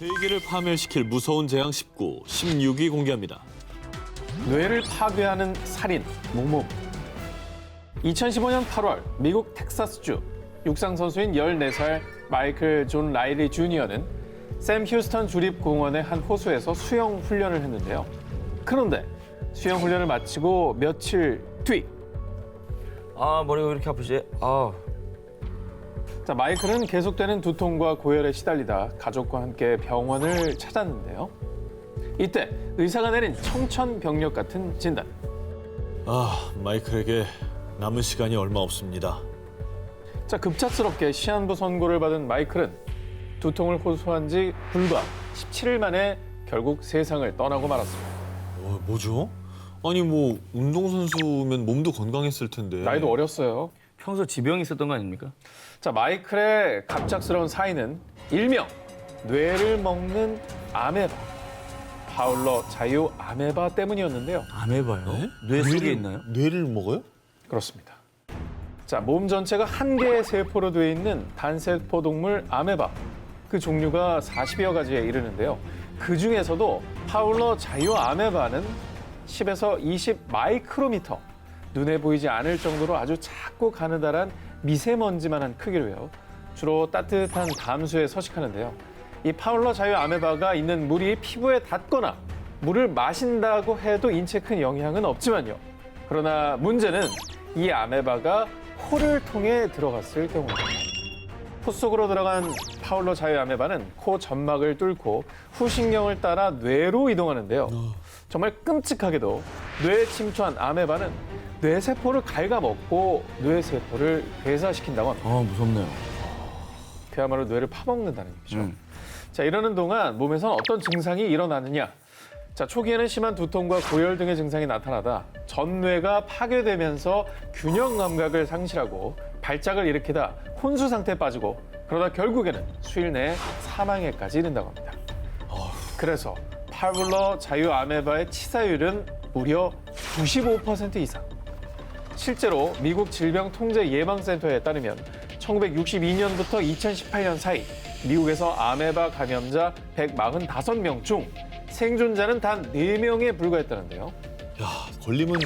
세계를 파멸시킬 무서운 재앙 19, 16위 공개합니다. 뇌를 파괴하는 살인, 모모. 2015년 8월 미국 텍사스주 육상 선수인 14살 마이클 존 라일리 주니어는 샘 휴스턴 주립공원의 한 호수에서 수영 훈련을 했는데요. 그런데 수영 훈련을 마치고 며칠 뒤, 머리가 왜 이렇게 아프지? 마이클은 계속되는 두통과 고열에 시달리다 가족과 함께 병원을 찾았는데요. 이때 의사가 내린 청천벽력 같은 진단. 마이클에게 남은 시간이 얼마 없습니다. 급작스럽게 시한부 선고를 받은 마이클은 두통을 호소한 지 불과 17일 만에 결국 세상을 떠나고 말았습니다. 뭐죠? 아니 운동선수면 몸도 건강했을 텐데. 나이도 어렸어요. 평소 지병이 있었던 거 아닙니까? 마이클의 갑작스러운 사인은 일명 뇌를 먹는 아메바, 파울러 자유 아메바 때문이었는데요. 아메바요? 네? 뇌 속에 있나요? 뇌를 먹어요? 그렇습니다. 몸 전체가 한 개의 세포로 되어 있는 단세포 동물 아메바. 그 종류가 40여 가지에 이르는데요. 그 중에서도 파울러 자유 아메바는 10에서 20 마이크로미터, 눈에 보이지 않을 정도로 아주 작고 가느다란 미세먼지만한 크기로요. 주로 따뜻한 담수에 서식하는데요. 이 파울러 자유 아메바가 있는 물이 피부에 닿거나 물을 마신다고 해도 인체에 큰 영향은 없지만요. 그러나 문제는 이 아메바가 코를 통해 들어갔을 경우입니다. 코 속으로 들어간 파울러 자유 아메바는 코 점막을 뚫고 후신경을 따라 뇌로 이동하는데요. 정말 끔찍하게도 뇌에 침투한 아메바는 뇌세포를 갉아먹고 뇌세포를 괴사시킨다고 합니다. 무섭네요. 그야말로 뇌를 파먹는다는 얘기죠. 이러는 동안 몸에서는 어떤 증상이 일어나느냐. 초기에는 심한 두통과 고열 등의 증상이 나타나다 전뇌가 파괴되면서 균형 감각을 상실하고 발작을 일으키다 혼수 상태에 빠지고 그러다 결국에는 수일 내에 사망에까지 이른다고 합니다. 그래서 파울러 자유 아메바의 치사율은 무려 95% 이상. 실제로 미국 질병통제예방센터에 따르면 1962년부터 2018년 사이 미국에서 아메바 감염자 145명 중 생존자는 단 4명에 불과했다는데요. 걸리면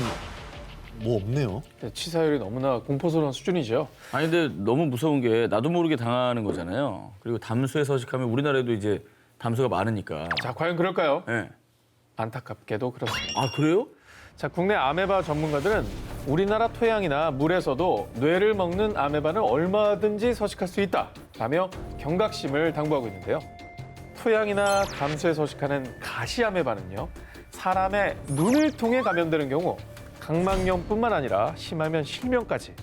없네요. 치사율이 너무나 공포스러운 수준이죠. 근데 너무 무서운 게 나도 모르게 당하는 거잖아요. 그리고 담수에 서식하면 우리나라에도 이제 담수가 많으니까. 과연 그럴까요? 네. 안타깝게도 그렇습니다. 그래요? 국내 아메바 전문가들은 우리나라 토양이나 물에서도 뇌를 먹는 아메바는 얼마든지 서식할 수 있다라며 경각심을 당부하고 있는데요. 토양이나 담수에 서식하는 가시 아메바는요, 사람의 눈을 통해 감염되는 경우 각막염뿐만 아니라 심하면 실명까지,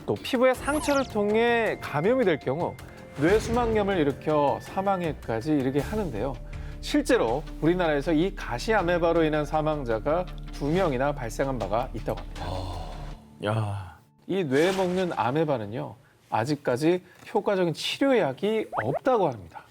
또 피부의 상처를 통해 감염이 될 경우 뇌수막염을 일으켜 사망에까지 이르게 하는데요. 실제로 우리나라에서 이 가시 아메바로 인한 사망자가 2명이나 발생한 바가 있다고 합니다. 이 뇌 먹는 아메바는요, 아직까지 효과적인 치료약이 없다고 합니다.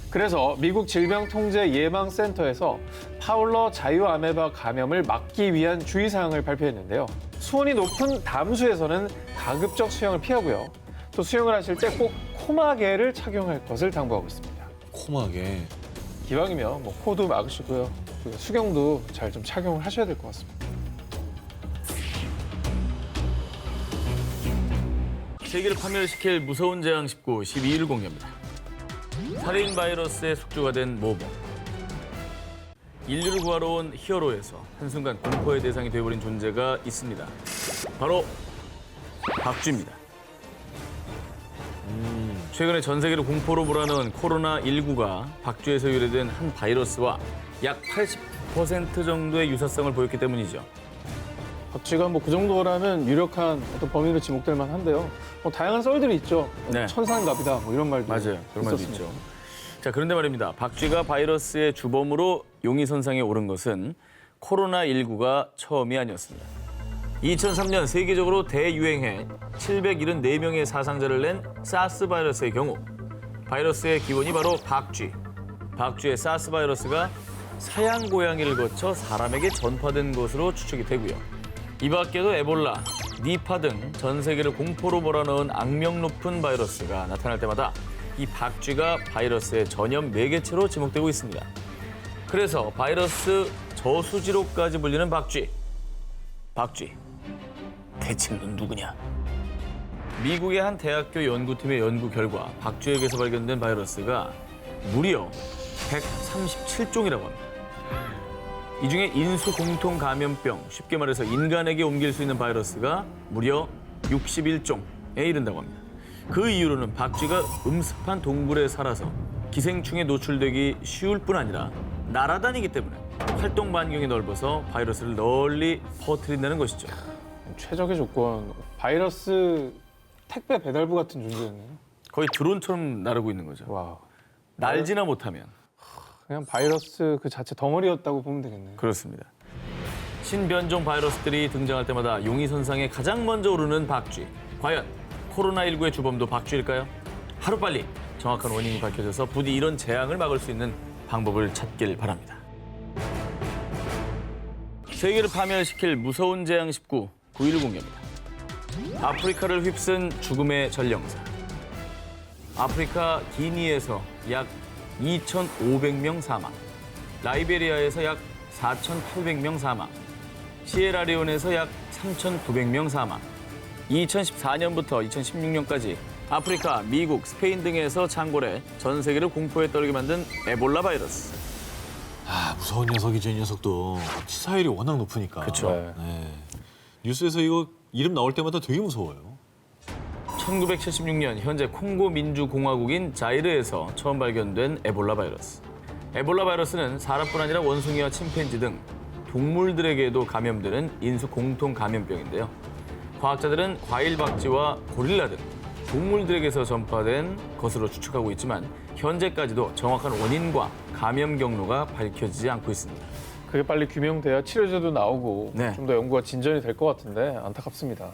그래서 미국 질병통제예방센터에서 파울러 자유 아메바 감염을 막기 위한 주의사항을 발표했는데요. 수온이 높은 담수에서는 가급적 수영을 피하고요. 또 수영을 하실 때 꼭 코마개를 착용할 것을 당부하고 있습니다. 코마개. 기왕이면 코도 막으시고요. 그리고 수경도 잘 좀 착용을 하셔야 될 것 같습니다. 세계를 파멸시킬 무서운 재앙 19, 12위를 공개합니다. 살인 바이러스의 숙주가 된 모범. 인류를 구하러 온 히어로에서 한순간 공포의 대상이 되어버린 존재가 있습니다. 바로 박쥐입니다. 최근에 전 세계를 공포로 몰아넣은 코로나19가 박쥐에서 유래된 한 바이러스와 약 80% 정도의 유사성을 보였기 때문이죠. 박쥐가 그 정도라면 유력한 어떤 범인으로 지목될 만한데요. 다양한 썰들이 있죠. 네. 천상갑이다 이런 말도 맞아요. 그런 말도 있었습니다. 있죠. 그런데 말입니다. 박쥐가 바이러스의 주범으로 용의선상에 오른 것은 코로나19가 처음이 아니었습니다. 2003년 세계적으로 대유행해 774명의 사상자를 낸 사스 바이러스의 경우 바이러스의 기원이 바로 박쥐. 박쥐의 사스 바이러스가 사양 고양이를 거쳐 사람에게 전파된 것으로 추측이 되고요. 이 밖에도 에볼라, 니파 등 전 세계를 공포로 몰아넣은 악명 높은 바이러스가 나타날 때마다 이 박쥐가 바이러스의 전염 매개체로 지목되고 있습니다. 그래서 바이러스 저수지로까지 불리는 박쥐. 대체 넌 누구냐? 미국의 한 대학교 연구팀의 연구 결과 박쥐에게서 발견된 바이러스가 무려 137종이라고 합니다. 이 중에 인수 공통 감염병, 쉽게 말해서 인간에게 옮길 수 있는 바이러스가 무려 61종에 이른다고 합니다. 그 이유로는 박쥐가 음습한 동굴에 살아서 기생충에 노출되기 쉬울 뿐 아니라 날아다니기 때문에 활동 반경이 넓어서 바이러스를 널리 퍼뜨린다는 것이죠. 최적의 조건. 바이러스 택배 배달부 같은 존재였네요. 거의 드론처럼 나르고 있는 거죠. 와, 날지나 못하면. 그냥 바이러스 그 자체 덩어리였다고 보면 되겠네요. 그렇습니다. 신변종 바이러스들이 등장할 때마다 용의선상에 가장 먼저 오르는 박쥐. 과연 코로나19의 주범도 박쥐일까요? 하루빨리 정확한 원인이 밝혀져서 부디 이런 재앙을 막을 수 있는 방법을 찾길 바랍니다. 세계를 파멸시킬 무서운 재앙 19, 9.11 공개입니다. 아프리카를 휩쓴 죽음의 전령사. 아프리카 기니에서 약 2,500명 사망, 라이베리아에서 약 4,800명 사망, 시에라리온에서 약 3,900명 사망. 2014년부터 2016년까지 아프리카, 미국, 스페인 등에서 창궐해 전 세계를 공포에 떨게 만든 에볼라 바이러스. 아, 무서운 녀석이죠, 이 녀석도. 치사율이 워낙 높으니까. 그쵸. 네. 뉴스에서 이거 이름 나올 때마다 되게 무서워요. 1976년 현재 콩고 민주공화국인 자이르에서 처음 발견된 에볼라 바이러스. 에볼라 바이러스는 사람뿐 아니라 원숭이와 침팬지 등 동물들에게도 감염되는 인수 공통 감염병인데요. 과학자들은 과일 박쥐와 고릴라 등 동물들에게서 전파된 것으로 추측하고 있지만 현재까지도 정확한 원인과 감염 경로가 밝혀지지 않고 있습니다. 그게 빨리 규명돼야 치료제도 나오고 네. 좀 더 연구가 진전이 될 것 같은데 안타깝습니다.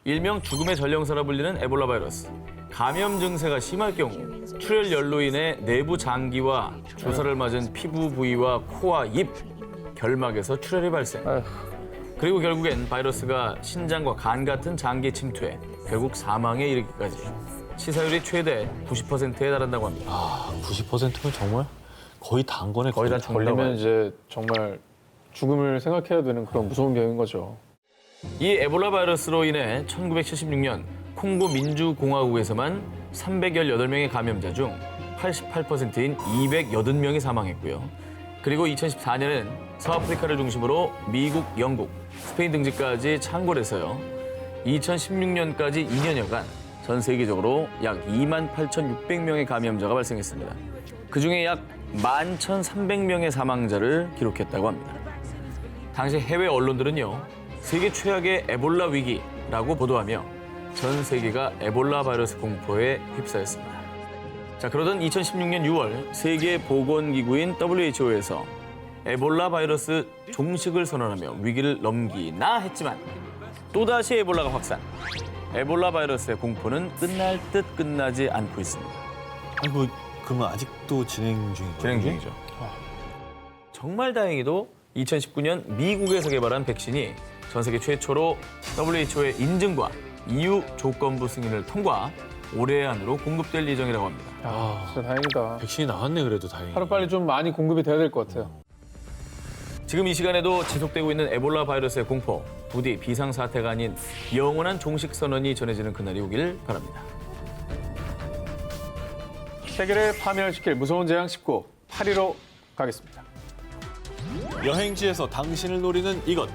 일명 죽음의 전령사라 불리는 에볼라 바이러스. 감염 증세가 심할 경우 출혈열로 인해 내부 장기와 주사를 맞은 피부 부위와 코와 입, 결막에서 출혈이 발생. 아휴. 그리고 결국엔 바이러스가 신장과 간 같은 장기에 침투해 결국 사망에 이르기까지. 치사율이 최대 90%에 달한다고 합니다. 아, 90%면 정말 거의 다 한 거네. 거의 다 걸리면 이제 정말 죽음을 생각해야 되는 그런 무서운 병인 거죠. 이 에볼라 바이러스로 인해 1976년 콩고 민주공화국에서만 318명의 감염자 중 88%인 280명이 사망했고요. 그리고 2014년엔 서아프리카를 중심으로 미국, 영국, 스페인 등지까지 창궐해서요. 2016년까지 2년여간 전 세계적으로 약 28,600명의 감염자가 발생했습니다. 그중에 약 11,300명의 사망자를 기록했다고 합니다. 당시 해외 언론들은요. 세계 최악의 에볼라 위기라고 보도하며 전 세계가 에볼라 바이러스 공포에 휩싸였습니다. 자, 그러던 2016년 6월 세계보건기구인 WHO에서 에볼라 바이러스 종식을 선언하며 위기를 넘기나 했지만 또다시 에볼라가 확산. 에볼라 바이러스의 공포는 끝날 듯 끝나지 않고 있습니다. 아이고, 그러면 아직도 진행 중인 거예요? 진행 중이죠. 정말 다행히도 2019년 미국에서 개발한 백신이 전 세계 최초로 WHO의 인증과 EU 조건부 승인을 통과, 올해 안으로 공급될 예정이라고 합니다. 아, 진짜 다행이다. 백신이 나왔네, 그래도 다행히. 하루빨리 좀 많이 공급이 돼야 될 것 같아요. 지금 이 시간에도 지속되고 있는 에볼라 바이러스의 공포, 부디 비상사태가 아닌 영원한 종식 선언이 전해지는 그날이 오길 바랍니다. 세계를 파멸시킬 무서운 재앙 19, 8위로 가겠습니다. 여행지에서 당신을 노리는 이것.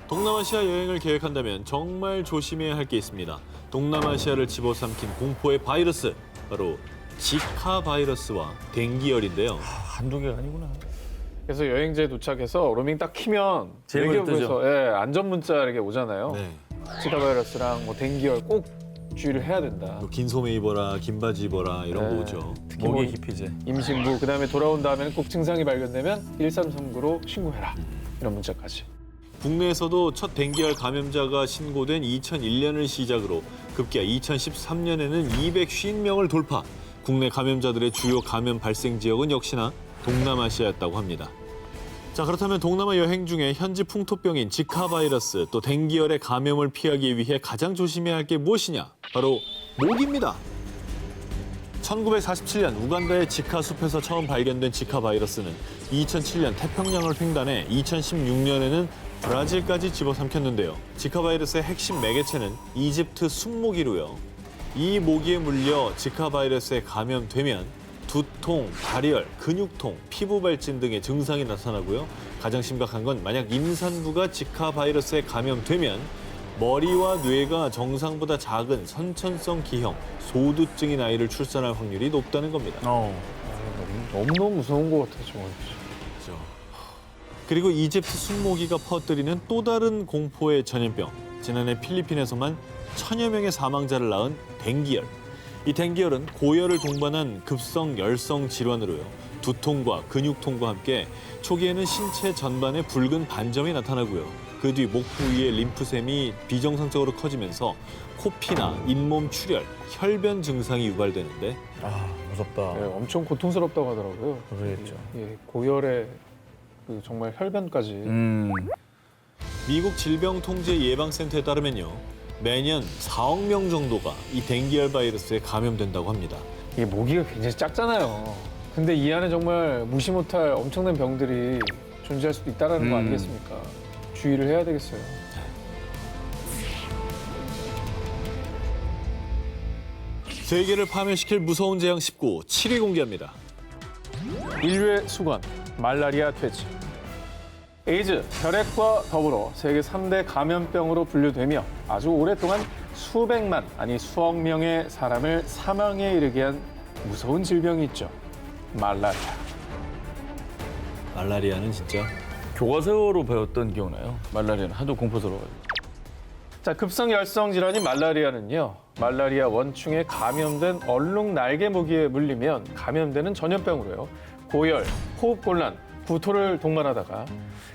동남아시아 여행을 계획한다면 정말 조심해야 할 게 있습니다. 동남아시아를 집어삼킨 공포의 바이러스, 바로 지카 바이러스와 댕기열인데요. 한두 개가 아니구나. 그래서 여행지에 도착해서 로밍 딱 키면 제일 먼저 대기업에서 안전 문자 이렇게 오잖아요. 네. 지카 바이러스랑 뭐 댕기열 꼭 주의를 해야 된다. 뭐 긴 소매 입어라, 긴 바지 입어라 이런 네. 거 오죠. 특히 뭐 목이 깊이지. 임신부 그다음에 돌아온 다음에는 꼭 증상이 발견되면 1339로 신고해라. 이런 문자까지. 국내에서도 첫 댕기열 감염자가 신고된 2001년을 시작으로 급기야 2013년에는 250명을 돌파. 국내 감염자들의 주요 감염 발생 지역은 역시나 동남아시아였다고 합니다. 자, 그렇다면 동남아 여행 중에 현지 풍토병인 지카 바이러스 또 댕기열의 감염을 피하기 위해 가장 조심해야 할 게 무엇이냐? 바로 모기입니다. 1947년 우간다의 지카 숲에서 처음 발견된 지카 바이러스는 2007년 태평양을 횡단해 2016년에는 브라질까지 집어삼켰는데요. 지카 바이러스의 핵심 매개체는 이집트 숲모기로요. 이 모기에 물려 지카 바이러스에 감염되면 두통, 발열, 근육통, 피부 발진 등의 증상이 나타나고요. 가장 심각한 건 만약 임산부가 지카 바이러스에 감염되면 머리와 뇌가 정상보다 작은 선천성 기형, 소두증인 아이를 출산할 확률이 높다는 겁니다. 너무너무 무서운 것 같아, 정말. 그리고 이집트 숲모기가 퍼뜨리는 또 다른 공포의 전염병. 지난해 필리핀에서만 1000여 명의 사망자를 낳은 댕기열. 이 댕기열은 고열을 동반한 급성 열성 질환으로요. 두통과 근육통과 함께 초기에는 신체 전반에 붉은 반점이 나타나고요. 그 뒤 목 부위의 림프샘이 비정상적으로 커지면서 코피나 잇몸 출혈, 혈변 증상이 유발되는데 무섭다. 네, 엄청 고통스럽다고 하더라고요. 그랬죠. 예, 고열에 그 정말 혈변까지. 미국 질병통제예방센터에 따르면요. 매년 4억 명 정도가 이 댕기열 바이러스에 감염된다고 합니다. 이 모기가 굉장히 작잖아요. 근데 이 안에 정말 무시 못할 엄청난 병들이 존재할 수도 있다는 거 아니겠습니까? 주의를 해야 되겠어요. 세계를 파멸시킬 무서운 재앙 19, 7위 공개합니다. 인류의 수건, 말라리아 퇴치. 에이즈, 혈액과 더불어 세계 3대 감염병으로 분류되며 아주 오랫동안 수백만, 아니 수억 명의 사람을 사망에 이르게 한 무서운 질병이 있죠. 말라리아. 말라리아는 진짜 교과서로 배웠던 기억나요? 말라리아는 하도 공포스러워가지고. 자, 급성 열성 질환인 말라리아는요. 말라리아 원충에 감염된 얼룩 날개 모기에 물리면 감염되는 전염병으로요. 고열, 호흡곤란, 구토를 동반하다가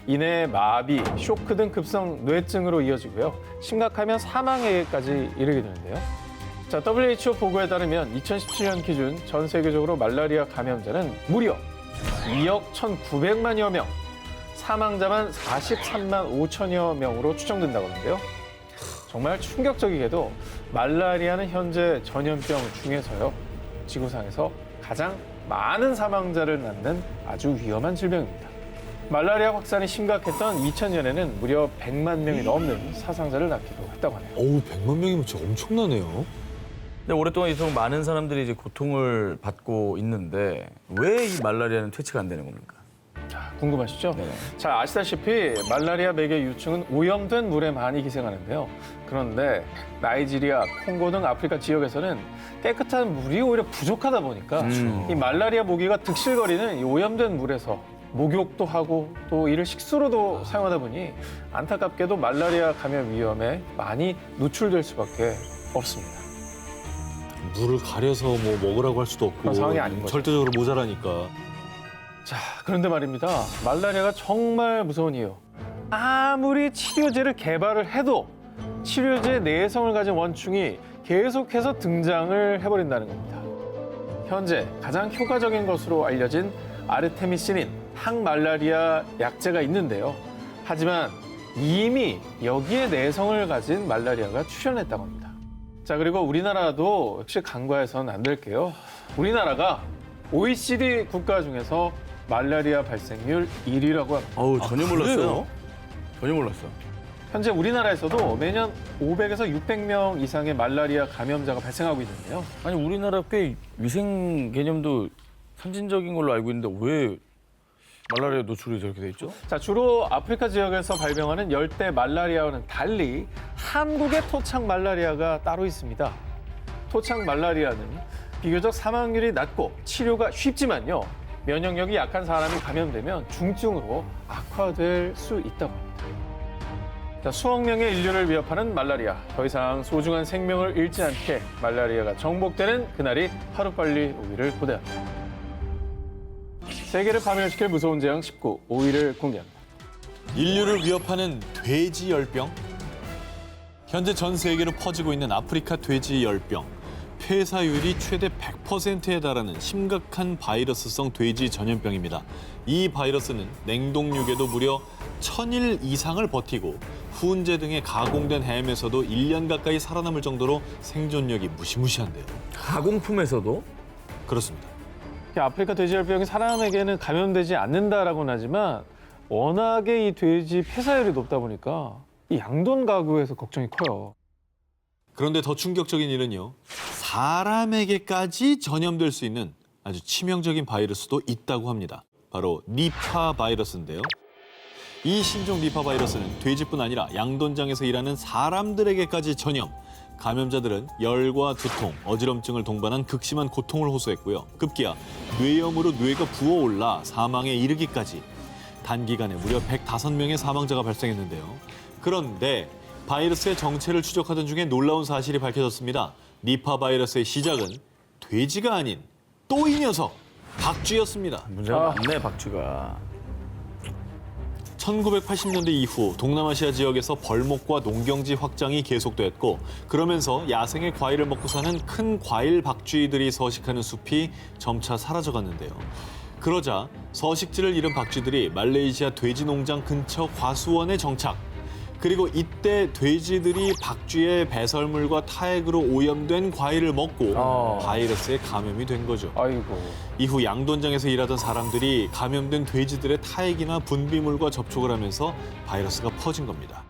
이내 마비, 쇼크 등 급성 뇌증으로 이어지고요. 심각하면 사망에까지 이르게 되는데요. 자, WHO 보고에 따르면 2017년 기준 전 세계적으로 말라리아 감염자는 무려 2억 1,900만여 명, 사망자만 43만 5천여 명으로 추정된다고 하는데요. 정말 충격적이게도 말라리아는 현재 전염병 중에서요. 지구상에서 가장 많은 사망자를 낳는 아주 위험한 질병입니다. 말라리아 확산이 심각했던 2000년에는 무려 100만 명이 넘는 사상자를 낳기도 했다고 하네요. 어우 100만 명이면 진짜 엄청나네요. 근데 오랫동안 이렇게 많은 사람들이 이제 고통을 받고 있는데 왜 이 말라리아는 퇴치가 안 되는 겁니까? 궁금하시죠? 네. 자, 아시다시피 말라리아 맥의 유충은 오염된 물에 많이 기생하는데요. 그런데 나이지리아, 콩고 등 아프리카 지역에서는 깨끗한 물이 오히려 부족하다 보니까 이 말라리아 모기가 득실거리는 이 오염된 물에서 목욕도 하고 또 이를 식수로도 사용하다 보니 안타깝게도 말라리아 감염 위험에 많이 노출될 수밖에 없습니다. 물을 가려서 뭐 먹으라고 할 수도 없고 그런 상황이 아닌 거죠. 절대적으로 모자라니까. 자, 그런데 말입니다. 말라리아가 정말 무서운 이유. 아무리 치료제를 개발을 해도 치료제의 내성을 가진 원충이 계속해서 등장을 해버린다는 겁니다. 현재 가장 효과적인 것으로 알려진 아르테미신인 항말라리아 약제가 있는데요. 하지만 이미 여기에 내성을 가진 말라리아가 출현했다고 합니다. 자, 그리고 우리나라도 역시 간과해서는 안 될게요. 우리나라가 OECD 국가 중에서 말라리아 발생률 1위라고 합니다. 어우, 전혀 몰랐어요. 그래요? 전혀 몰랐어. 현재 우리나라에서도 매년 500에서 600명 이상의 말라리아 감염자가 발생하고 있는데요. 아니 우리나라 꽤 위생 개념도 선진적인 걸로 알고 있는데 왜 말라리아 노출이 저렇게 돼 있죠? 자, 주로 아프리카 지역에서 발병하는 열대 말라리아와는 달리 한국의 토착 말라리아가 따로 있습니다. 토착 말라리아는 비교적 사망률이 낮고 치료가 쉽지만요. 면역력이 약한 사람이 감염되면 중증으로 악화될 수 있다고 합니다. 자, 수억 명의 인류를 위협하는 말라리아. 더 이상 소중한 생명을 잃지 않게 말라리아가 정복되는 그날이 하루빨리 오기를 고대합니다. 세계를 파멸시킬 무서운 재앙 19, 5위를 공개합니다. 인류를 위협하는 돼지 열병. 현재 전 세계로 퍼지고 있는 아프리카 돼지 열병. 폐사율이 최대 100%에 달하는 심각한 바이러스성 돼지 전염병입니다. 이 바이러스는 냉동육에도 무려 1000일 이상을 버티고 후운제 등의 가공된 햄에서도 1년 가까이 살아남을 정도로 생존력이 무시무시한데요. 가공품에서도? 그렇습니다. 아프리카 돼지열병이 사람에게는 감염되지 않는다라고는 하지만 워낙에 이 돼지 폐사율이 높다 보니까 이 양돈 가구에서 걱정이 커요. 그런데 더 충격적인 일은요. 사람에게까지 전염될 수 있는 아주 치명적인 바이러스도 있다고 합니다. 바로 니파 바이러스인데요. 이 신종 니파 바이러스는 돼지뿐 아니라 양돈장에서 일하는 사람들에게까지 전염. 감염자들은 열과 두통, 어지럼증을 동반한 극심한 고통을 호소했고요. 급기야 뇌염으로 뇌가 부어올라 사망에 이르기까지 단기간에 무려 105명의 사망자가 발생했는데요. 그런데 바이러스의 정체를 추적하던 중에 놀라운 사실이 밝혀졌습니다. 니파 바이러스의 시작은 돼지가 아닌 또 이 녀석, 박쥐였습니다. 문제가 많네, 박쥐가. 1980년대 이후 동남아시아 지역에서 벌목과 농경지 확장이 계속됐고 그러면서 야생의 과일을 먹고 사는 큰 과일 박쥐들이 서식하는 숲이 점차 사라져갔는데요. 그러자 서식지를 잃은 박쥐들이 말레이시아 돼지 농장 근처 과수원에 정착. 그리고 이때 돼지들이 박쥐의 배설물과 타액으로 오염된 과일을 먹고 바이러스에 감염이 된 거죠. 아이고. 이후 양돈장에서 일하던 사람들이 감염된 돼지들의 타액이나 분비물과 접촉을 하면서 바이러스가 퍼진 겁니다.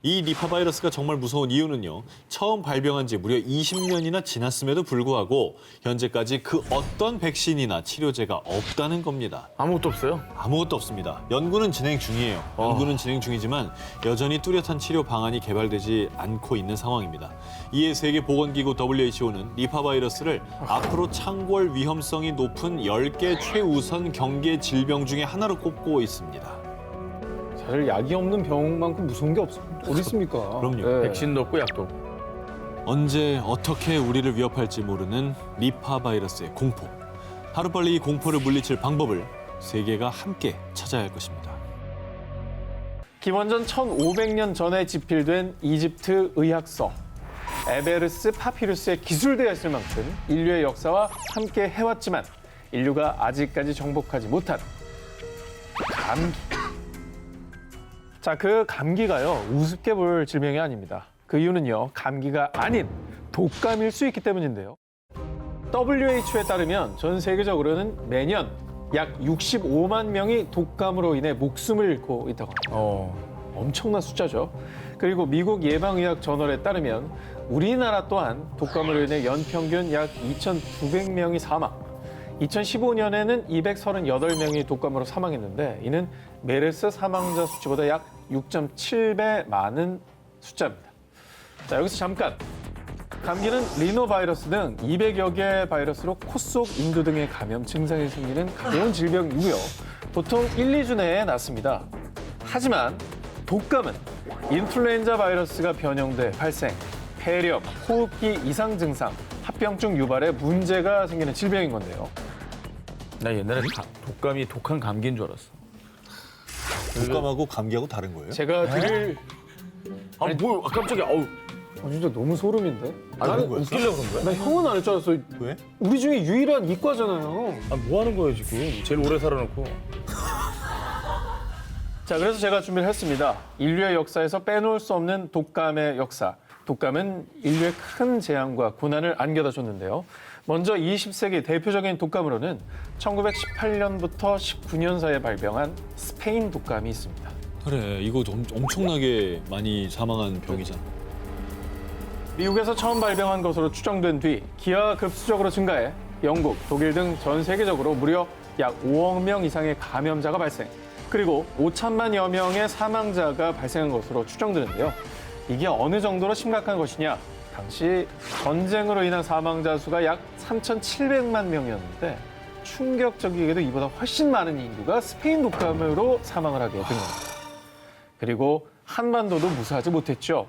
이 니파 바이러스가 정말 무서운 이유는요. 처음 발병한 지 무려 20년이나 지났음에도 불구하고 현재까지 그 어떤 백신이나 치료제가 없다는 겁니다. 아무것도 없어요? 아무것도 없습니다. 연구는 진행 중이에요. 연구는 진행 중이지만 여전히 뚜렷한 치료 방안이 개발되지 않고 있는 상황입니다. 이에 세계보건기구 WHO는 니파 바이러스를 앞으로 창궐 위험성이 높은 10개 최우선 경계 질병 중에 하나로 꼽고 있습니다. 사실 약이 없는 병만큼 무서운 게 어디 있습니까? 그럼요. 백신도 없고 약도 없고. 언제 어떻게 우리를 위협할지 모르는 니파 바이러스의 공포. 하루빨리 이 공포를 물리칠 방법을 세계가 함께 찾아야 할 것입니다. 기원전 1500년 전에 집필된 이집트 의학서 에베르스 파피루스에 기술되어 있을 만큼 인류의 역사와 함께 해왔지만 인류가 아직까지 정복하지 못한 감기. 자, 그 감기가요, 우습게 볼 질병이 아닙니다. 그 이유는요, 감기가 아닌 독감일 수 있기 때문인데요. WHO에 따르면 전 세계적으로는 매년 약 65만 명이 독감으로 인해 목숨을 잃고 있다고 합니다. 엄청난 숫자죠. 그리고 미국 예방의학 저널에 따르면 우리나라 또한 독감으로 인해 연평균 약 2,900명이 사망. 2015년에는 238명이 독감으로 사망했는데 이는 메르스 사망자 수치보다 약 6.7배 많은 숫자입니다. 자, 여기서 잠깐. 감기는 리노바이러스 등 200여 개의 바이러스로 코 속, 인두 등의 감염 증상이 생기는 가벼운 질병이고요. 보통 1, 2주 내에 낫습니다. 하지만 독감은 인플루엔자 바이러스가 변형돼 발생, 폐렴, 호흡기 이상 증상, 합병증 유발에 문제가 생기는 질병인 건데요. 나 옛날에 독감이 독한 감기인 줄 알았어. 독감하고 감기하고 다른 거예요? 제가 드릴 아, 뭐 깜짝이야. 어우. 진짜 너무 소름인데? 다른 거였어? 웃기려고 그런 거야? 나 형은 안 할 줄 알았어. 왜? 우리 중에 유일한 이과잖아요. 아, 뭐 하는 거예요, 지금? 제일 오래 살아놓고. 자, 그래서 제가 준비를 했습니다. 인류의 역사에서 빼놓을 수 없는 독감의 역사. 독감은 인류의 큰 재앙과 고난을 안겨다 줬는데요. 먼저 20세기 대표적인 독감으로는 1918년부터 19년 사이에 발병한 스페인 독감이 있습니다. 그래, 이거 엄청나게 많이 사망한 병이잖아. 미국에서 처음 발병한 것으로 추정된 뒤 기하급수적으로 증가해 영국, 독일 등 전 세계적으로 무려 약 5억 명 이상의 감염자가 발생, 그리고 5천만여 명의 사망자가 발생한 것으로 추정되는데요. 이게 어느 정도로 심각한 것이냐? 당시 전쟁으로 인한 사망자 수가 약 3,700만 명이었는데 충격적이게도 이보다 훨씬 많은 인구가 스페인 독감으로 사망을 하게 된 겁니다. 그리고 한반도도 무사하지 못했죠.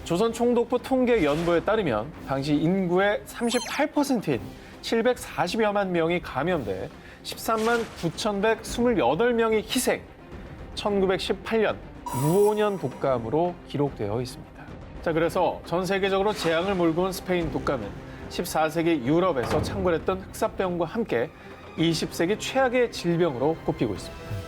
조선 총독부 통계연보에 따르면 당시 인구의 38%인 740여만 명이 감염돼 13만 9,128명이 희생, 1918년 무오년 독감으로 기록되어 있습니다. 자, 그래서 전 세계적으로 재앙을 몰고 온 스페인 독감은 14세기 유럽에서 창궐했던 흑사병과 함께 20세기 최악의 질병으로 꼽히고 있습니다.